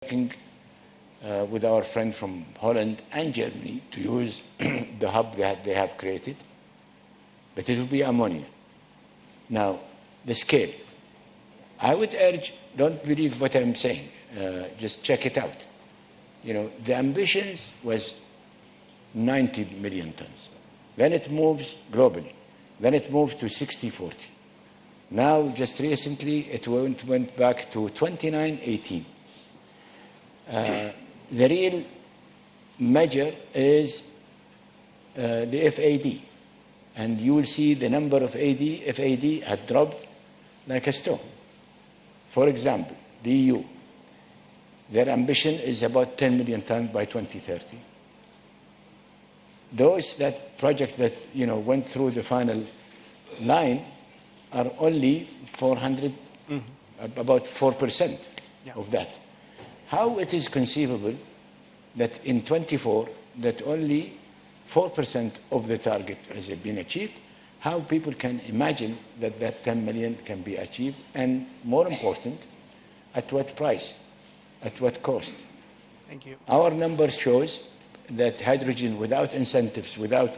working with our friend from Holland and Germany to use the hub that they have created, but it will be ammonia. Now, the scale. I would urge, don't believe what I'm saying, just check it out. The ambitions was 90 million tons. Then it moves globally. Then it moved to 60-40. Now, just recently, it went back to 29-18. The real measure is the FAD. And you will see the number of FAD had dropped like a stone. For example, the EU, their ambition is about 10 million tons by 2030. Those projects that went through the final line are only 400, about 4% of that. How it is conceivable that in 24 that only 4% of the target has been achieved? How people can imagine that 10 million can be achieved, and more important, at what price, at what cost? Thank you. Our number shows that hydrogen without incentives, without,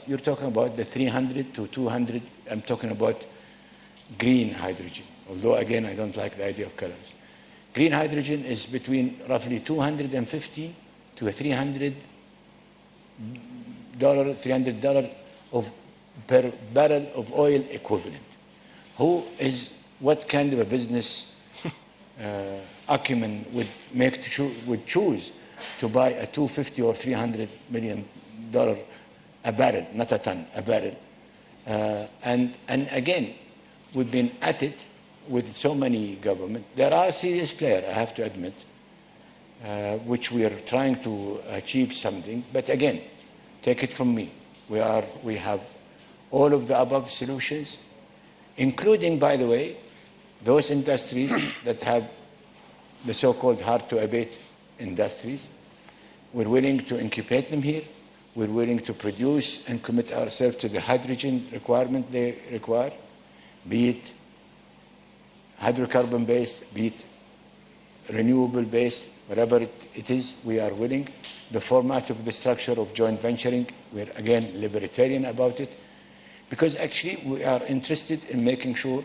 you're talking about the 300 to 200, I'm talking about green hydrogen. Although, again, I don't like the idea of colors. Green hydrogen is between roughly $250 to $300 of per barrel of oil equivalent. What kind of a business acumen would choose to buy a $250 or $300 million a barrel, not a ton, a barrel? And again, we've been at it with so many governments. There are serious players, I have to admit, which we are trying to achieve something. But again, take it from me. We have all of the above solutions, including, by the way, those industries that have the so-called hard-to-abate industries. We're willing to incubate them here. We're willing to produce and commit ourselves to the hydrogen requirements they require, be it hydrocarbon-based, be it renewable-based, whatever it is, we are willing. The format of the structure of joint venturing, we're, again, libertarian about it, because actually we are interested in making sure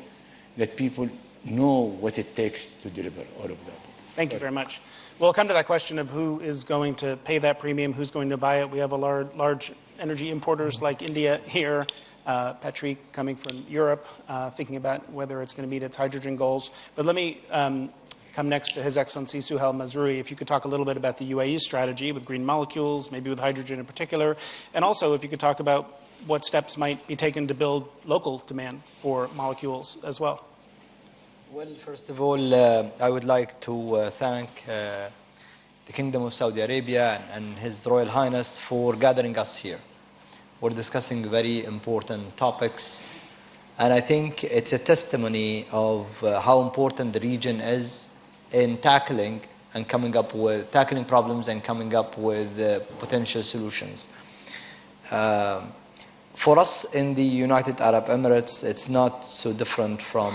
that people know what it takes to deliver all of that. Thank you very much. We'll come to that question of who is going to pay that premium, who's going to buy it. We have a large energy importers like India here, Petri coming from Europe, thinking about whether it's going to meet its hydrogen goals. But let me come next to His Excellency Suhail Mazrouei. If you could talk a little bit about the UAE strategy with green molecules, maybe with hydrogen in particular, and also if you could talk about what steps might be taken to build local demand for molecules as well. Well, first of all, I would like to thank the Kingdom of Saudi Arabia and His Royal Highness for gathering us here. We're discussing very important topics, and I think it's a testimony of how important the region is in tackling problems and coming up with potential solutions. For us in the United Arab Emirates, it's not so different from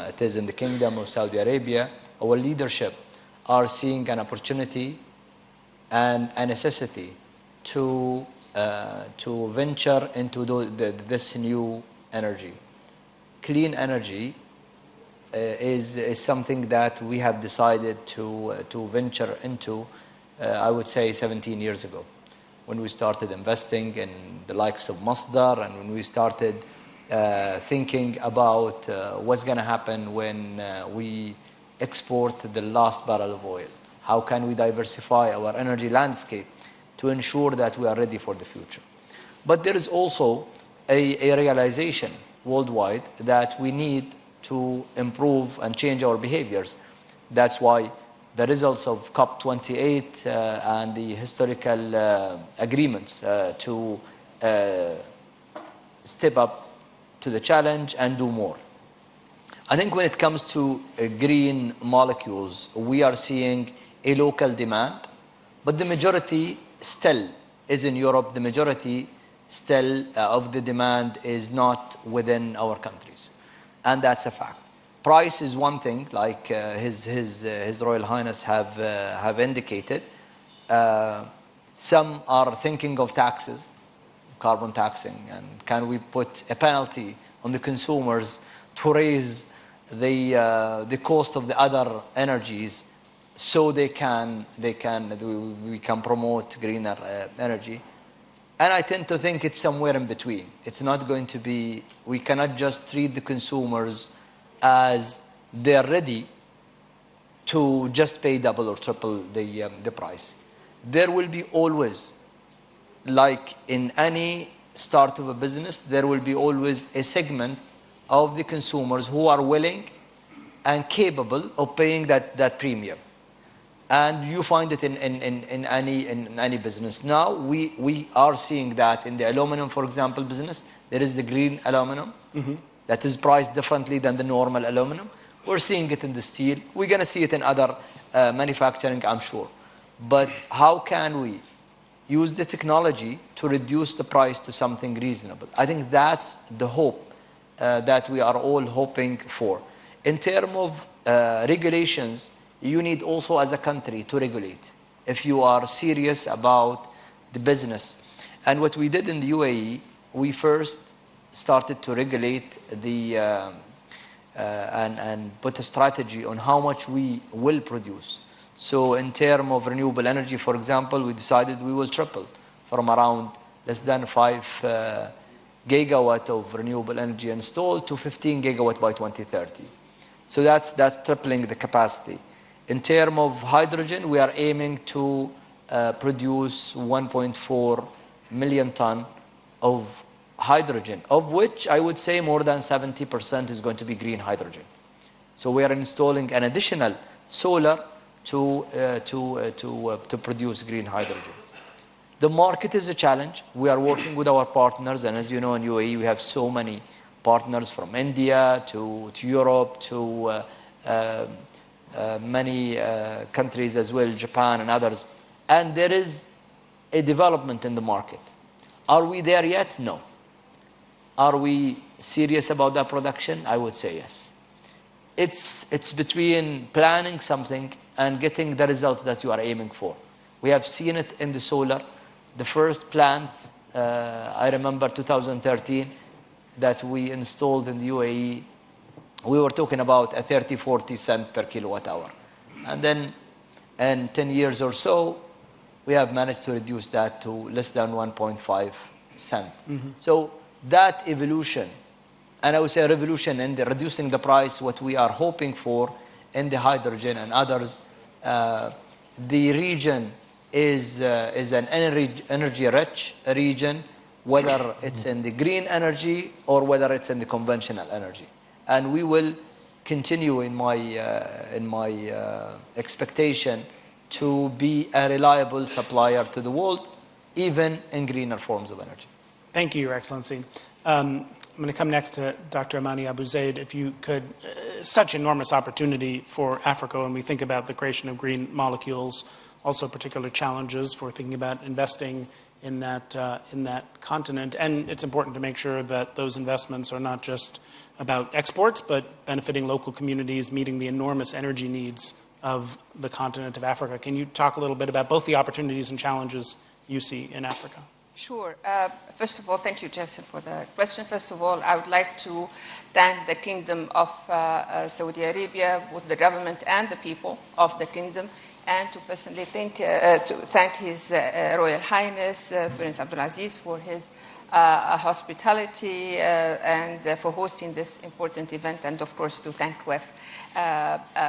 it is in the Kingdom of Saudi Arabia. Our leadership are seeing an opportunity and a necessity to venture into this new energy. Clean energy is something that we have decided to venture into, I would say 17 years ago, when we started investing in the likes of Masdar, and when we started thinking about what's going to happen when we export the last barrel of oil. How can we diversify our energy landscape to ensure that we are ready for the future? But there is also a realization worldwide that we need to improve and change our behaviors. That's why the results of COP28 and the historical agreements to step up to the challenge and do more. I think when it comes to green molecules, we are seeing a local demand, but the majority still is in Europe. The majority still of the demand is not within our countries, and that's a fact. price is one thing, like His Royal Highness have indicated. Some are thinking of taxes, carbon taxing, and can we put a penalty on the consumers to raise the cost of the other energies, so we can promote greener energy. And I tend to think it's somewhere in between. It's not going to be, we cannot just treat the consumers as they're ready to just pay double or triple the price. There will be always, like in any start of a business, there will be always a segment of the consumers who are willing and capable of paying that premium. And you find it in any business. Now we are seeing that in the aluminum, for example, business. There is the green aluminum that is priced differently than the normal aluminum. We're seeing it in the steel. We're going to see it in other manufacturing, I'm sure. But how can we use the technology to reduce the price to something reasonable? I think that's the hope that we are all hoping for. In terms of regulations, you need also as a country to regulate if you are serious about the business. And what we did in the UAE, we first started to regulate and put a strategy on how much we will produce. So in terms of renewable energy, for example, we decided we will triple from around less than 5 gigawatt of renewable energy installed to 15 gigawatt by 2030. So that's tripling the capacity. In terms of hydrogen, we are aiming to produce 1.4 million ton of hydrogen, of which I would say more than 70% is going to be green hydrogen. So we are installing an additional solar to produce green hydrogen. The market is a challenge. We are working with our partners, and as you know, in UAE we have so many partners from India to Europe to many countries as well, Japan and others. And there is a development in the market. Are we there yet? No. Are we serious about that production? I would say yes. It's between planning something and getting the result that you are aiming for. We have seen it in the solar. The first plant, I remember 2013, that we installed in the UAE, we were talking about a 30-40 cent per kilowatt hour. And then in 10 years or so, we have managed to reduce that to less than 1.5 cent. So that evolution, and I would say revolution in the reducing the price, what we are hoping for in the hydrogen and others, the region is an energy-rich region, whether it's in the green energy or whether it's in the conventional energy. And we will continue in my expectation to be a reliable supplier to the world, even in greener forms of energy. Thank you, Your Excellency. I'm going to come next to Dr. Amani Abou-Zeid. If you could, such enormous opportunity for Africa when we think about the creation of green molecules, also particular challenges for thinking about investing in that continent. And it's important to make sure that those investments are not just about exports, but benefiting local communities, meeting the enormous energy needs of the continent of Africa. Can you talk a little bit about both the opportunities and challenges you see in Africa? Sure. First of all, thank you, Jesse, for the question. First of all, I would like to thank the Kingdom of Saudi Arabia, with the government and the people of the kingdom, and to personally thank His Royal Highness Prince Abdulaziz for his hospitality and for hosting this important event, and of course to thank WEF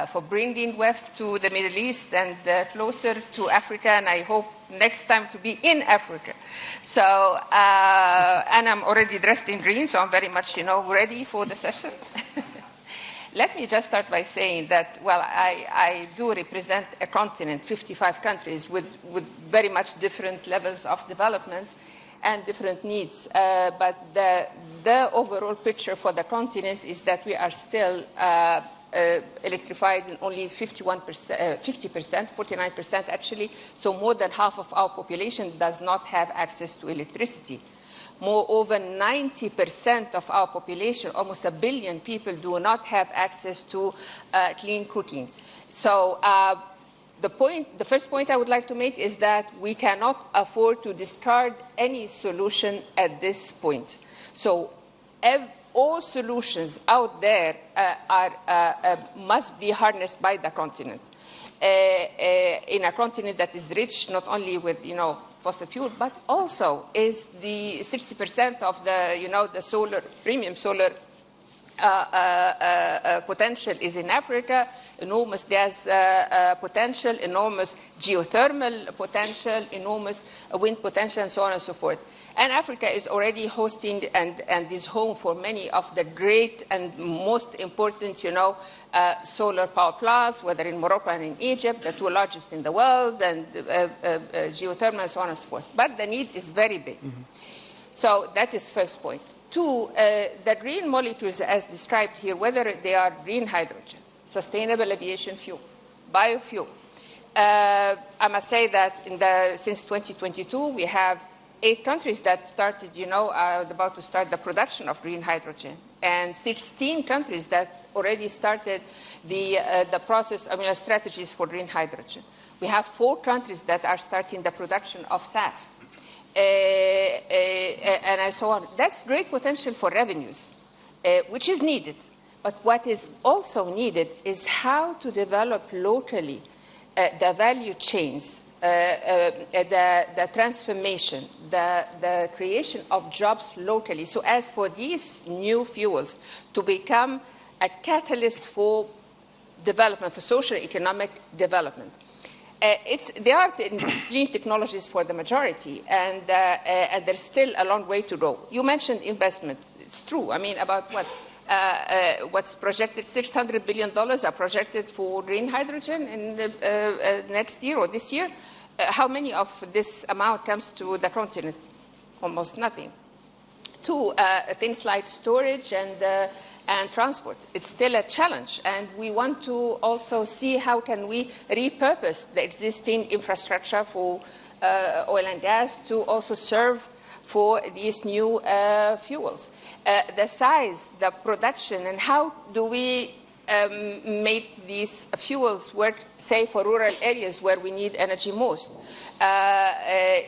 for bringing WEF to the Middle East and closer to Africa, and I hope next time to be in Africa. So, and I'm already dressed in green, so I'm very much, ready for the session. Let me just start by saying that, well, I do represent a continent, 55 countries, with very much different levels of development and different needs. But the overall picture for the continent is that we are still electrified in only 50%, 49% actually. So more than half of our population does not have access to electricity. Moreover, 90% of our population, almost 1 billion people, do not have access to clean cooking. So the first point I would like to make is that we cannot afford to discard any solution at this point. So all solutions out there must be harnessed by the continent. In a continent that is rich not only with, fossil fuel, but also is the 60% of the solar, premium solar potential is in Africa, enormous gas potential, enormous geothermal potential, enormous wind potential, and so on and so forth. And Africa is already hosting and is home for many of the great and most important, solar power plants, whether in Morocco and in Egypt, the 2 largest in the world, and geothermal, and so on and so forth. But the need is very big. Mm-hmm. So that is first point. 2, the green molecules as described here, whether they are green hydrogen, sustainable aviation fuel, biofuel. I must say that since 2022, we have 8 countries that started, are about to start the production of green hydrogen, and 16 countries that already started the process, strategies for green hydrogen. We have 4 countries that are starting the production of SAF, and so on. That's great potential for revenues, which is needed. But what is also needed is how to develop locally the value chains, the transformation, the creation of jobs locally, so as for these new fuels to become a catalyst for development, for social economic development. They are clean technologies for the majority, and there's still a long way to go. You mentioned investment. It's true. About what? What's projected, $600 billion are projected for green hydrogen in the next year or this year. How many of this amount comes to the continent? Almost nothing. 2, things like storage and transport. It's still a challenge, and we want to also see how can we repurpose the existing infrastructure for oil and gas to also serve for these new fuels. The size, the production, and how do we make these fuels work, say, for rural areas where we need energy most.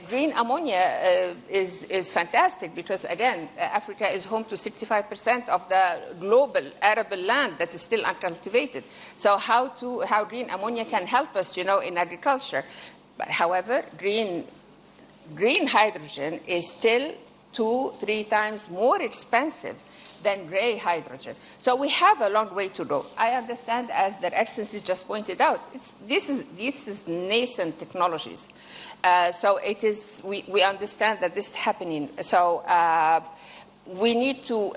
Green ammonia is fantastic because, again, Africa is home to 65% of the global arable land that is still uncultivated. So how green ammonia can help us, in agriculture. But, however, green hydrogen is still 2-3 times more expensive than gray hydrogen. So we have a long way to go. I understand, as the Excellency just pointed out, this is nascent technologies. So it is. We understand that this is happening. So we need to,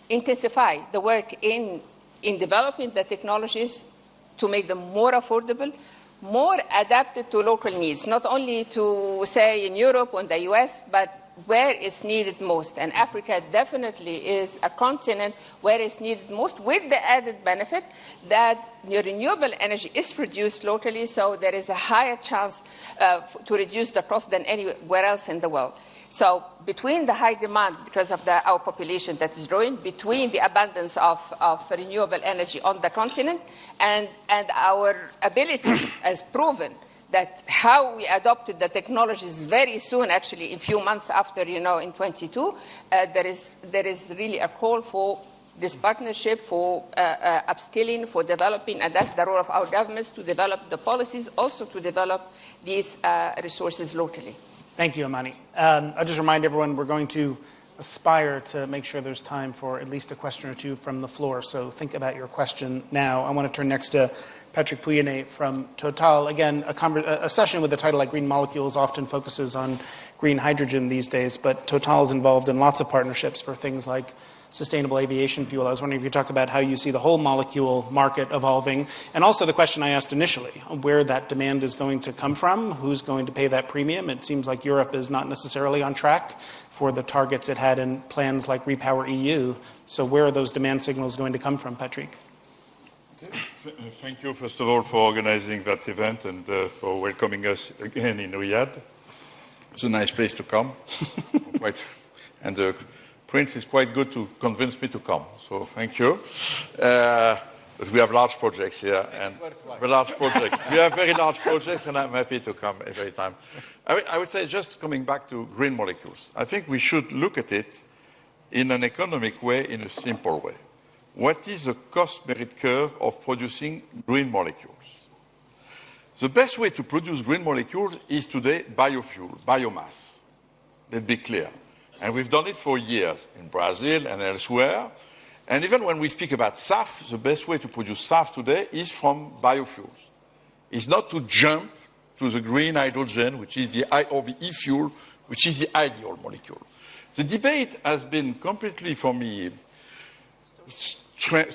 intensify the work in developing the technologies to make them more affordable, more adapted to local needs, not only to, say, in Europe or in the US, but where it's needed most. And Africa definitely is a continent where it's needed most, with the added benefit that renewable energy is produced locally, so there is a higher chance to reduce the cost than anywhere else in the world. So between the high demand, because of our population that is growing, between the abundance of renewable energy on the continent, and our ability, as proven, that how we adopted the technologies very soon, actually, in a few months after, in 22, there is really a call for this partnership, for upskilling, for developing, and that's the role of our governments, to develop the policies, also to develop these resources locally. Thank you, Amani. I'll just remind everyone we're going to aspire to make sure there's time for at least a question or two from the floor, so think about your question now. I want to turn next to Patrick Pouyanné from Total. Again, a session with a title like Green Molecules often focuses on green hydrogen these days, but Total is involved in lots of partnerships for things like sustainable aviation fuel. I was wondering if you could talk about how you see the whole molecule market evolving, and also the question I asked initially, where that demand is going to come from, who's going to pay that premium. It seems like Europe is not necessarily on track for the targets it had in plans like Repower EU. So where are those demand signals going to come from, Patrick? Thank you, first of all, for organizing that event and for welcoming us again in Riyadh. It's a nice place to come. And the Prince is quite good to convince me to come. So thank you. But we have large projects here. And large projects. We have very large projects, and I'm happy to come every time. I would say, just coming back to green molecules, I think we should look at it in an economic way, in a simple way. What is the cost-merit curve of producing green molecules? The best way to produce green molecules is today biofuel, biomass. Let's be clear. And we've done it for years in Brazil and elsewhere. And even when we speak about SAF, the best way to produce SAF today is from biofuels. It's not to jump to the green hydrogen, which is or the e-fuel, which is the ideal molecule. The debate has been completely, for me,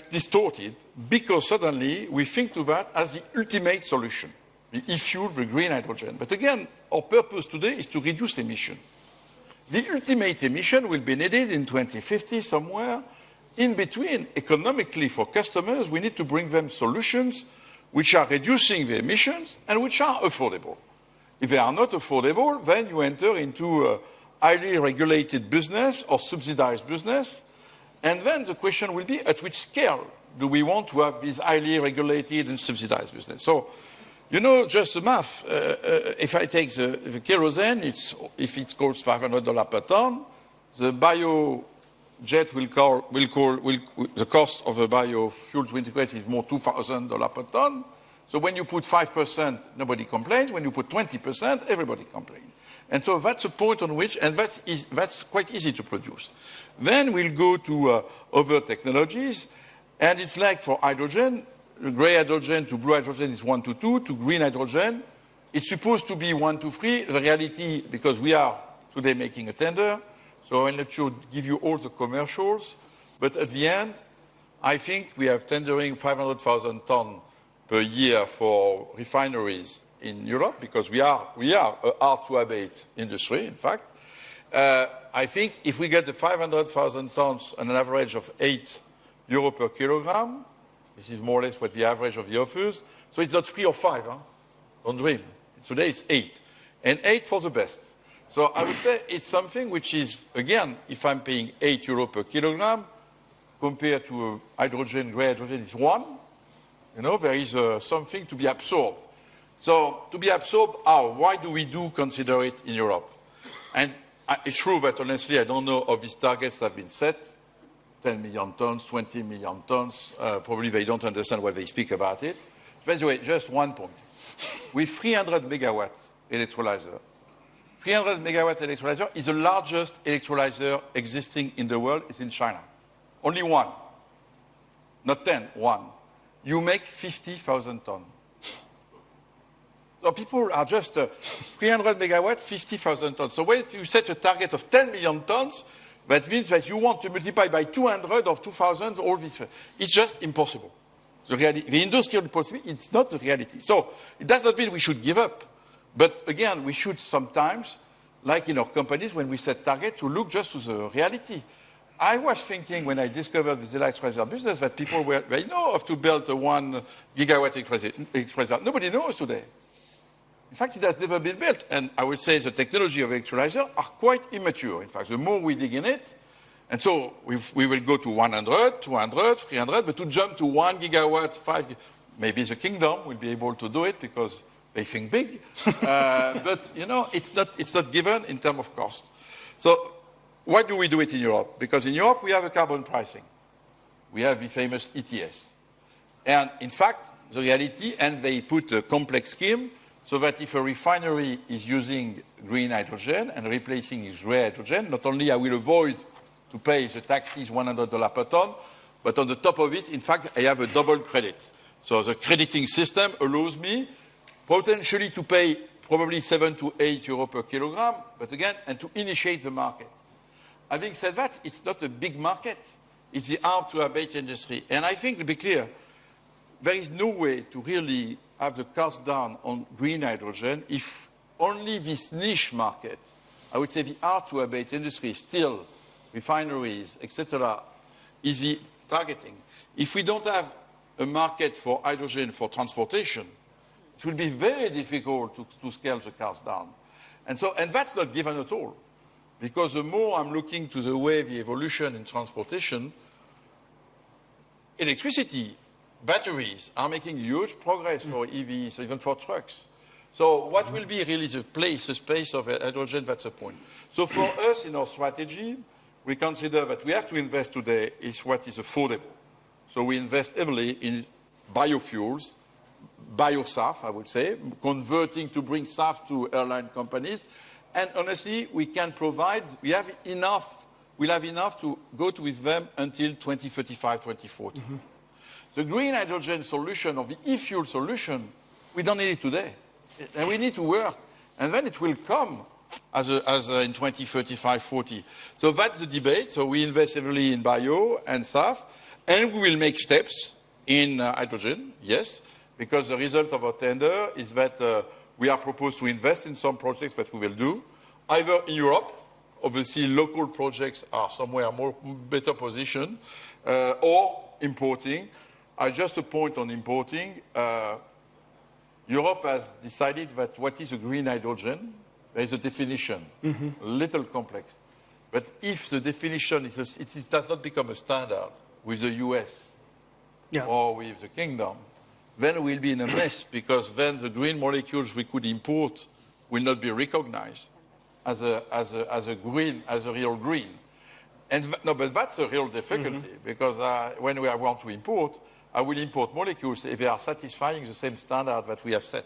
distorted because suddenly we think to that as the ultimate solution, the e-fuel, the green hydrogen. But again, our purpose today is to reduce emission. The ultimate emission will be needed in 2050 somewhere. In between, economically for customers, we need to bring them solutions which are reducing the emissions and which are affordable. If they are not affordable, then you enter into a highly regulated business or subsidized business. And then the question will be, at which scale do we want to have this highly regulated and subsidized business? So, you know, just the math. If I take the kerosene, if it costs $500 per ton, the biojet the cost of a biofuel to integrate is more $2,000 per ton. So when you put 5%, nobody complains. When you put 20%, everybody complains. And so that's a point on which, and that's quite easy to produce. Then we'll go to other technologies, and it's like for hydrogen, gray hydrogen to blue hydrogen is 1 to 2, to green hydrogen, it's supposed to be 1 to 3. The reality, because we are today making a tender, so I'll let you give you all the commercials, but at the end, I think we have tendering 500,000 tons per year for refineries in Europe, because we are a hard-to-abate industry, in fact. I think if we get the 500,000 tons on an average of €8 per kilogram, this is more or less what the average of the offers, so it's not 3 or 5, huh? Don't dream. Today it's 8, and 8 for the best. So I would say it's something which is, again, if I'm paying €8 per kilogram, compared to hydrogen, gray hydrogen is 1, you know, there is something to be absorbed. So to be absorbed, how? Why do we consider it in Europe? And it's true that honestly, I don't know of these targets that have been set, 10 million tons, 20 million tons. Probably they don't understand why they speak about it. By the way, just one point. With 300 megawatts electrolyzer, 300 megawatt electrolyzer is the largest electrolyzer existing in the world. It's in China. Only one. Not 10, one. You make 50,000 tons. So people are just 300 megawatts, 50,000 tons. So if you set a target of 10 million tons, that means that you want to multiply by 200 or 2,000, all this. It's just impossible. The industrial possibility, it's not the reality. So it does not mean we should give up. But again, we should sometimes, like in our companies, when we set targets, to look just to the reality. I was thinking when I discovered this electrolyzer business that people they know how to build a 1 gigawatt electrolyzer. Nobody knows today. In fact, it has never been built. And I would say the technology of electrolyzer are quite immature. In fact, the more we dig in it, and so we will go to 100, 200, 300, but to jump to 1 gigawatt, 5, maybe the kingdom will be able to do it because they think big. But, you know, it's not given in terms of cost. So why do we do it in Europe? Because in Europe, we have a carbon pricing. We have the famous ETS. And in fact, the reality, and they put a complex scheme, so that if a refinery is using green hydrogen and replacing its gray hydrogen, not only I will avoid to pay the taxes $100 per ton, but on the top of it, in fact, I have a double credit. So the crediting system allows me potentially to pay probably 7 to 8 euro per kilogram, but again, and to initiate the market. Having said that, it's not a big market. It's the hard-to-abate industry. And I think, to be clear, there is no way to really have the cost down on green hydrogen if only this niche market, I would say the hard-to-abate industry, still refineries, etc., is the targeting. If we don't have a market for hydrogen for transportation, it will be very difficult to scale the cost down. And that's not given at all. Because the more I'm looking to the way the evolution in transportation, electricity, batteries are making huge progress for EVs, even for trucks. So what will be really the space of hydrogen, that's the point. So for us in our strategy, we consider that we have to invest today is what is affordable. So we invest heavily in biofuels, bio-SAF, I would say, converting to bring SAF to airline companies. And honestly, we can provide, we'll have enough to go with them until 2035, 2040. The green hydrogen solution or the e-fuel solution, we don't need it today. And we need to work. And then it will come as in 2035, 40. So that's the debate. So we invest heavily in bio and SAF. And we will make steps in hydrogen, yes, because the result of our tender is that we are proposed to invest in some projects that we will do, either in Europe, obviously local projects are somewhere better positioned, or importing. Just a point on importing. Europe has decided that what is a green hydrogen, there is a definition, a little complex. But if the definition does not become a standard with the US or with the Kingdom, then we'll be in a mess because then the green molecules we could import will not be recognized as a real green. But that's a real difficulty because when we want to import, I will import molecules if they are satisfying the same standard that we have set.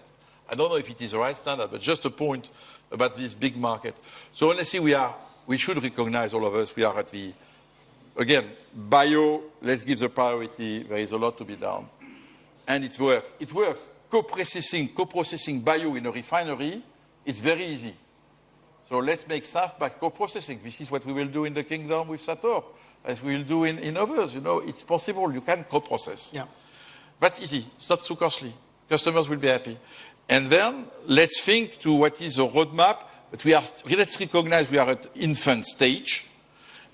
I don't know if it is the right standard, but just a point about this big market. So honestly, we should recognize, all of us, we are at the, again, bio, let's give the priority. There is a lot to be done. And it works. It works. Co-processing bio in a refinery, it's very easy. So let's make SAF by co-processing. This is what we will do in the Kingdom with Sator, as we will do in others. You know, it's possible. You can co-process. Yeah. That's easy. It's not too costly. Customers will be happy. And then let's think to what is the roadmap. But let's recognize we are at infant stage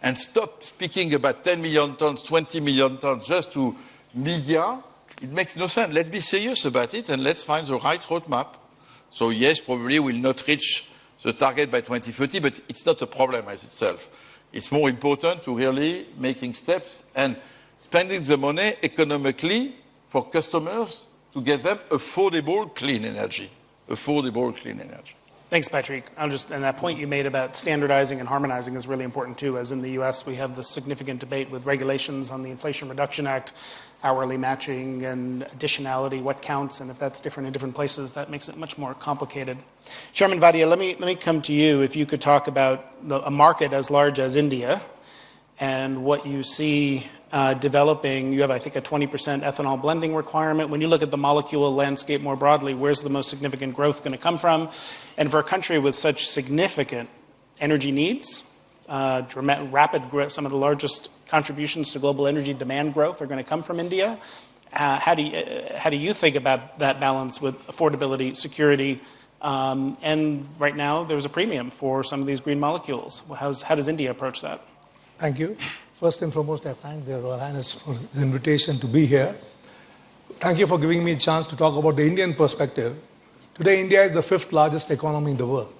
and stop speaking about 10 million tons, 20 million tons just to media. It makes no sense. Let's be serious about it and let's find the right roadmap. So yes, probably we'll not reach the target by 2030, but it's not a problem as itself. It's more important to really making steps and spending the money economically for customers to get them affordable clean energy. Affordable clean energy. Thanks, Patrick. And that point you made about standardizing and harmonizing is really important too. As in the US, we have this significant debate with regulations on the Inflation Reduction Act, hourly matching and additionality, what counts, and if that's different in different places, that makes it much more complicated. Chairman Vaidya, let me come to you. If you could talk about a market as large as India and what you see developing. You have, I think, a 20% ethanol blending requirement. When you look at the molecule landscape more broadly, where's the most significant growth going to come from? And for a country with such significant energy needs, rapid growth, some of the largest contributions to global energy demand growth are going to come from India. How do you think about that balance with affordability, security, and right now there's a premium for some of these green molecules. How does India approach that? Thank you. First and foremost, I thank the Royal Highness for the invitation to be here. Thank you for giving me a chance to talk about the Indian perspective. Today, India is the 5th largest economy in the world,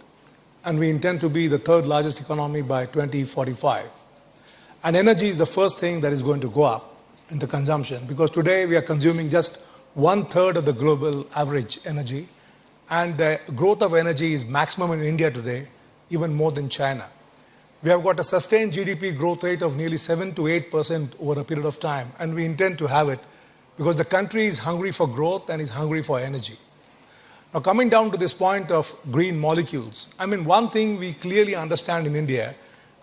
and we intend to be the 3rd largest economy by 2045. And energy is the first thing that is going to go up in the consumption, because today we are consuming just 1/3 of the global average energy, and the growth of energy is maximum in India today, even more than China. We have got a sustained GDP growth rate of nearly 7 to 8% over a period of time, and we intend to have it because the country is hungry for growth and is hungry for energy. Now, coming down to this point of green molecules, I mean, one thing we clearly understand in India,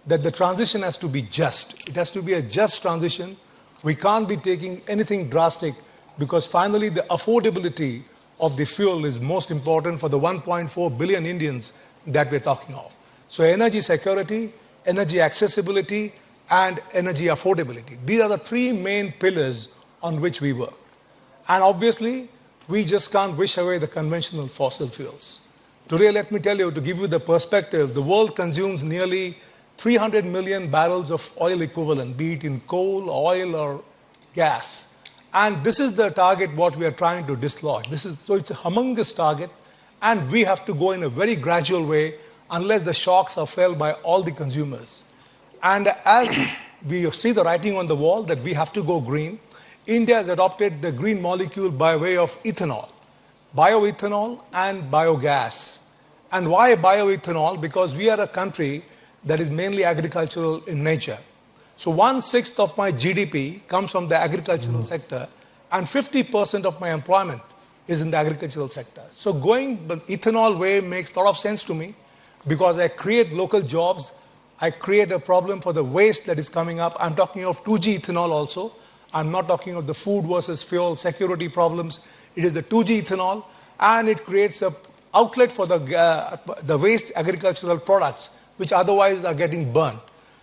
that the transition has to be just. It has to be a just transition. We can't be taking anything drastic because finally the affordability of the fuel is most important for the 1.4 billion Indians that we're talking of. So energy security, energy accessibility, and energy affordability. These are the 3 main pillars on which we work. And obviously, we just can't wish away the conventional fossil fuels. Today, let me tell you, to give you the perspective, the world consumes nearly 300 million barrels of oil equivalent, be it in coal, oil, or gas. And this is the target what we are trying to dislodge. So it's a humongous target, and we have to go in a very gradual way unless the shocks are felt by all the consumers. And as we see the writing on the wall that we have to go green, India has adopted the green molecule by way of ethanol, bioethanol and biogas. And why bioethanol? Because we are a country that is mainly agricultural in nature. So 1/6 of my GDP comes from the agricultural sector, and 50% of my employment is in the agricultural sector. So going the ethanol way makes a lot of sense to me because I create local jobs. I create a problem for the waste that is coming up. I'm talking of 2G ethanol also. I'm not talking of the food versus fuel security problems. It is the 2G ethanol, and it creates an outlet for the waste agricultural products, which otherwise are getting burnt.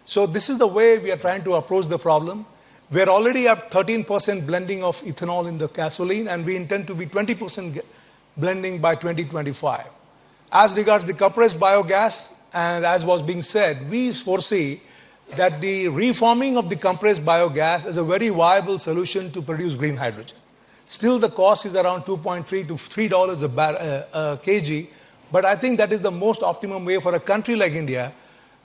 So this is the way we are trying to approach the problem. We're already at 13% blending of ethanol in the gasoline, and we intend to be 20% blending by 2025. As regards the compressed biogas, and as was being said, we foresee that the reforming of the compressed biogas is a very viable solution to produce green hydrogen. Still, the cost is around $2.3 to $3 a kg, but I think that is the most optimum way for a country like India.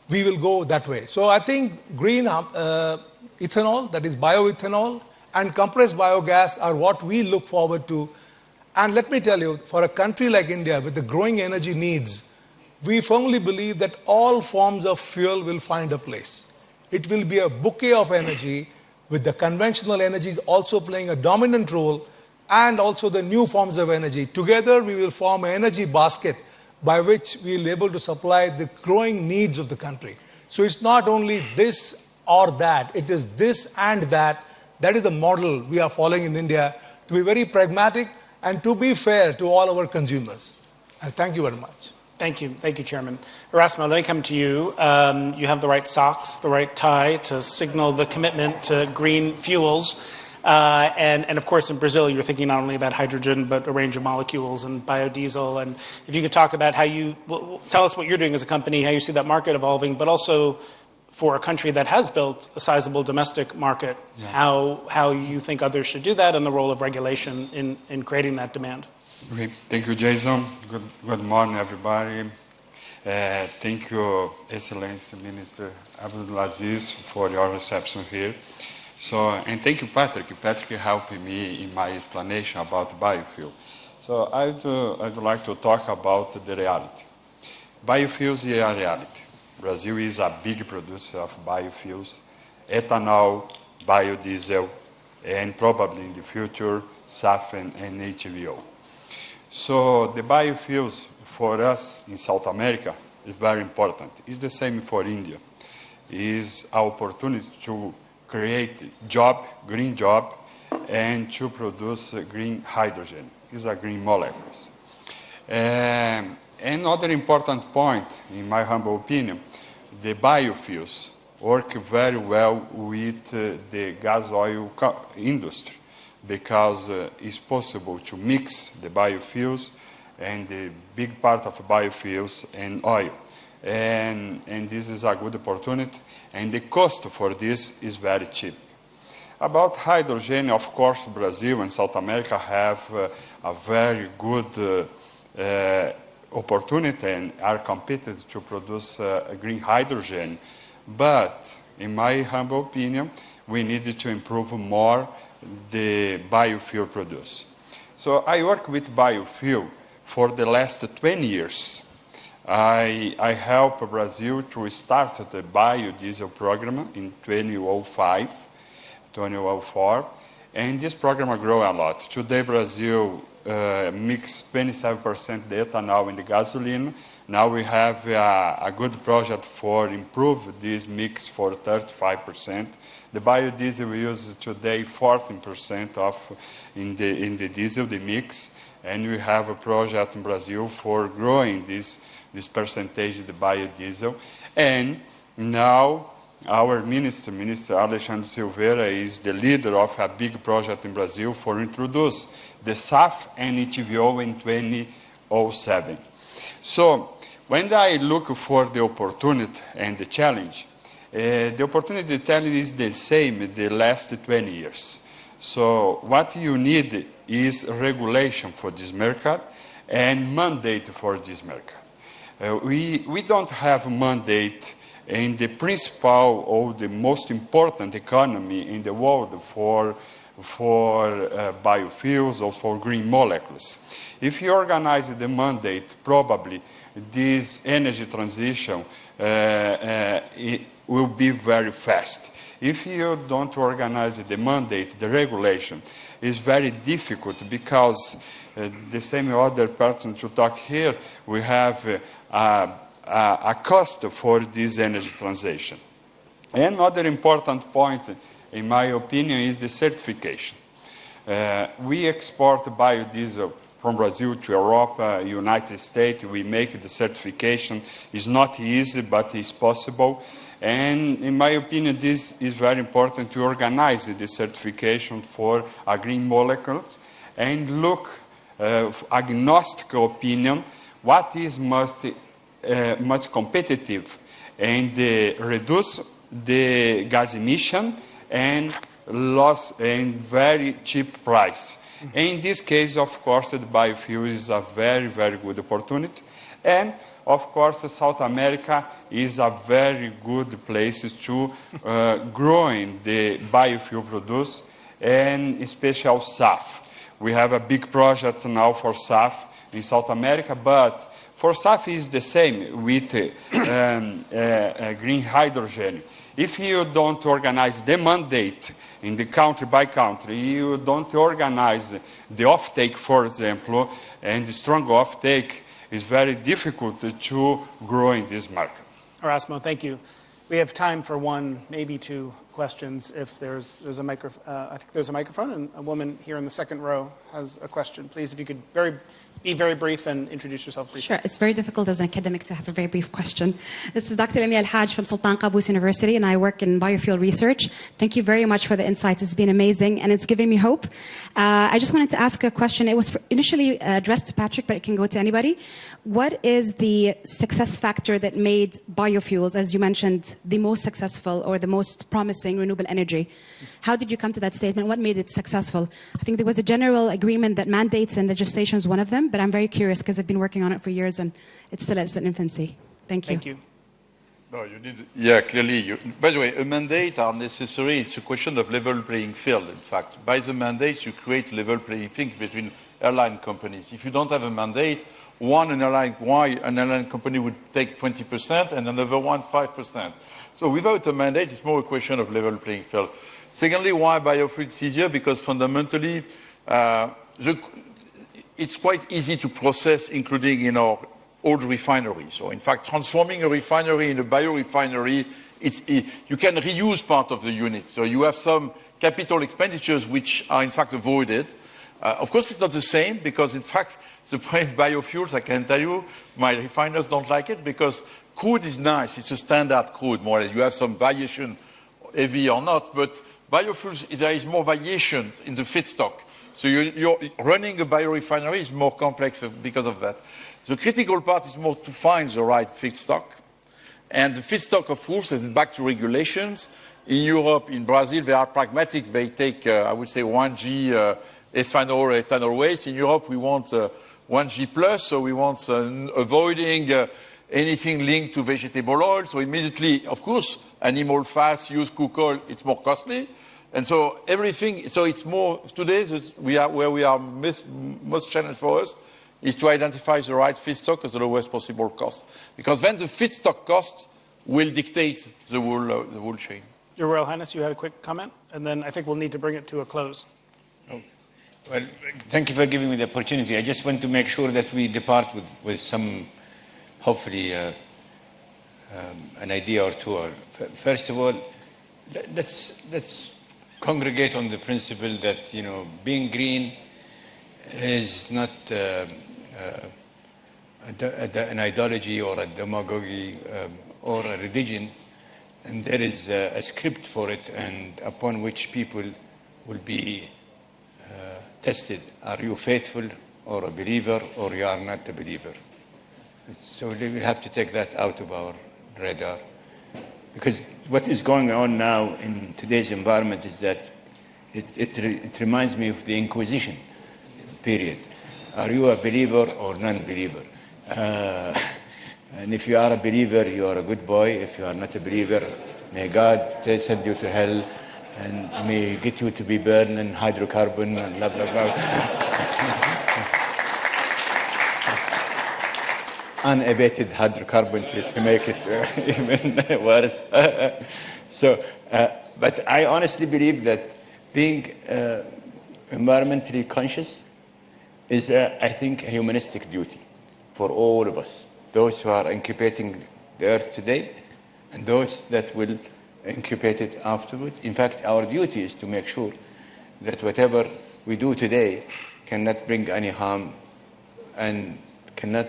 We will go that way. So I think green ethanol, that is bioethanol, and compressed biogas are what we look forward to. And let me tell you, for a country like India with the growing energy needs, we firmly believe that all forms of fuel will find a place. It will be a bouquet of energy, with the conventional energies also playing a dominant role, and also the new forms of energy. Together, we will form an energy basket by which we will be able to supply the growing needs of the country. So it's not only this or that, it is this and that. That is the model we are following in India, to be very pragmatic and to be fair to all our consumers. And thank you very much. Thank you. Thank you, Chairman. Erasmo, let me come to you. You have the right socks, the right tie to signal the commitment to green fuels. And of course, in Brazil, you're thinking not only about hydrogen, but a range of molecules and biodiesel. And if you could talk about how tell us what you're doing as a company, how you see that market evolving, but also for a country that has built a sizable domestic market, how you think others should do that and the role of regulation in creating that demand. Okay. Thank you, Jason. Good morning, everybody. Thank you, Excellency Minister Abdulaziz, for your reception here. So, and thank you, Patrick. Patrick helped me in my explanation about biofuel. So I'd like to talk about the reality. Biofuels is a reality. Brazil is a big producer of biofuels, ethanol, biodiesel, and probably in the future, SAF and HVO. So the biofuels for us in South America is very important. It's the same for India. It's an opportunity to create green job, and to produce green hydrogen. It's a green molecules. Another important point, in my humble opinion, the biofuels work very well with the gas oil industry, because it's possible to mix the biofuels and the big part of biofuels and oil. And this is a good opportunity, and the cost for this is very cheap. About hydrogen, of course, Brazil and South America have a very good opportunity and are competent to produce green hydrogen. But in my humble opinion, we need to improve more the biofuel produced. So I work with biofuel for the last 20 years. I helped Brazil to start the biodiesel program in 2005, 2004, and this program grew a lot. Today, Brazil mixed 27% the ethanol in the gasoline. Now we have a good project for improve this mix for 35%. The biodiesel we use today 14% in the diesel, the mix, and we have a project in Brazil for growing this percentage of the biodiesel. And now our Minister Alexandre Silveira, is the leader of a big project in Brazil for introduce the SAF and HVO in 2007. So when I look for the opportunity and the challenge, the opportunity challenge is the same the last 20 years. So what you need is regulation for this market and mandate for this market. We don't have a mandate in the principal or the most important economy in the world for biofuels or for green molecules. If you organize the mandate, probably this energy transition it will be very fast. If you don't organize the mandate, the regulation is very difficult because the same other person to talk here, we have a cost for this energy transition. Another important point, in my opinion, is the certification. We export biodiesel from Brazil to Europe, United States. We make the certification. It's not easy, but it's possible. And in my opinion, this is very important to organize the certification for a green molecules and look, agnostic opinion, what is much competitive and reduce the gas emission and loss and very cheap price. In this case, of course, the biofuel is a very, very good opportunity. And, of course, South America is a very good place to growing the biofuel produce, and especially SAF. We have a big project now for SAF in South America, but for SAF is the same with green hydrogen. If you don't organize the mandate in the country by country, you don't organize the offtake, for example, and the strong offtake is very difficult to grow in this market. Erasmo, thank you. We have time for one, maybe two questions. If there's a microphone, I think there's a microphone, and a woman here in the second row has a question. Please, if you could be very brief and introduce yourself briefly. Sure. It's very difficult as an academic to have a very brief question. This is Dr. Lamia Al-Haj from Sultan Qaboos University, and I work in biofuel research. Thank you very much for the insights. It's been amazing, and it's giving me hope. I just wanted to ask a question. It was initially addressed to Patrick, but it can go to anybody. What is the success factor that made biofuels, as you mentioned, the most successful or the most promising renewable energy? How did you come to that statement? What made it successful? I think there was a general agreement that mandates and legislation is one of them, but I'm very curious because I've been working on it for years and it's still at its infancy. Thank you. Thank you. No, you need, yeah, clearly. By the way, a mandate are necessary. It's a question of level playing field, in fact. By the mandates, you create level playing field between airline companies. If you don't have a mandate, why an airline company would take 20% and another one 5%. So without a mandate, it's more a question of level playing field. Secondly, why biofuel is easier? Because fundamentally, it's quite easy to process, including in our old refinery. So in fact, transforming a refinery in a biorefinery, you can reuse part of the unit. So you have some capital expenditures which are in fact avoided. Of course, it's not the same because in fact, the biofuels, I can tell you, my refiners don't like it because crude is nice. It's a standard crude, more or less. You have some variation, heavy or not, but biofuels, there is more variation in the feedstock. So you're running a biorefinery is more complex because of that. The critical part is more to find the right feedstock. And the feedstock, of course, is back to regulations. In Europe, in Brazil, they are pragmatic. They take, I would say, 1G ethanol waste. In Europe, we want 1G plus, so we want avoiding anything linked to vegetable oil. So immediately, of course, animal fats, used cook oil, it's more costly. And so everything, so it's more, today, where we are most challenged for us is to identify the right feedstock at the lowest possible cost. Because then the feedstock cost will dictate the whole chain. Your Royal Highness, you had a quick comment, and then I think we'll need to bring it to a close. Oh. Well, thank you for giving me the opportunity. I just want to make sure that we depart with some, hopefully, an idea or two. First of all, let's congregate on the principle that, you know, being green is not an ideology or a demagogy or a religion, and there is a script for it, and upon which people will be tested. Are you faithful or a believer, or you are not a believer? So we will have to take that out of our radar. Because what is going on now in today's environment is that it reminds me of the Inquisition period. Are you a believer or non-believer? And if you are a believer, you are a good boy. If you are not a believer, may God send you to hell and may get you to be burned in hydrocarbon and blah, blah, blah. Unabated hydrocarbon to make it even worse. But I honestly believe that being environmentally conscious is, I think, a humanistic duty for all of us. Those who are incubating the earth today and those that will incubate it afterwards. In fact, our duty is to make sure that whatever we do today cannot bring any harm and cannot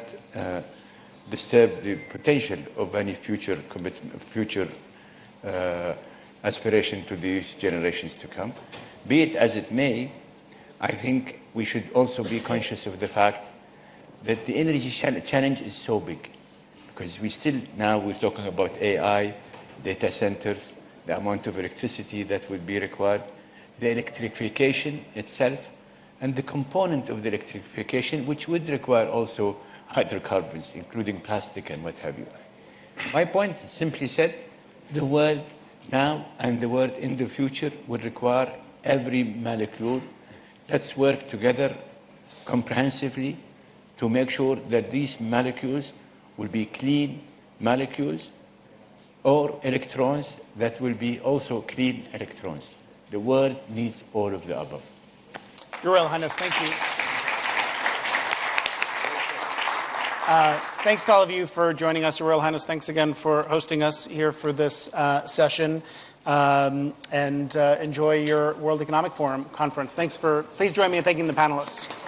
disturb the potential of any future commitment, future aspiration to these generations to come. Be it as it may, I think we should also be conscious of the fact that the energy challenge is so big, because we're talking about AI, data centers, the amount of electricity that will be required, the electrification itself, and the component of the electrification, which would require also hydrocarbons, including plastic and what have you. My point, simply said, the world now and the world in the future will require every molecule. Let's work together comprehensively to make sure that these molecules will be clean molecules or electrons that will be also clean electrons. The world needs all of the above. Your Royal Highness, thank you. Thanks to all of you for joining us. Your Royal Highness, thanks again for hosting us here for this session. And enjoy your World Economic Forum conference. Please join me in thanking the panelists.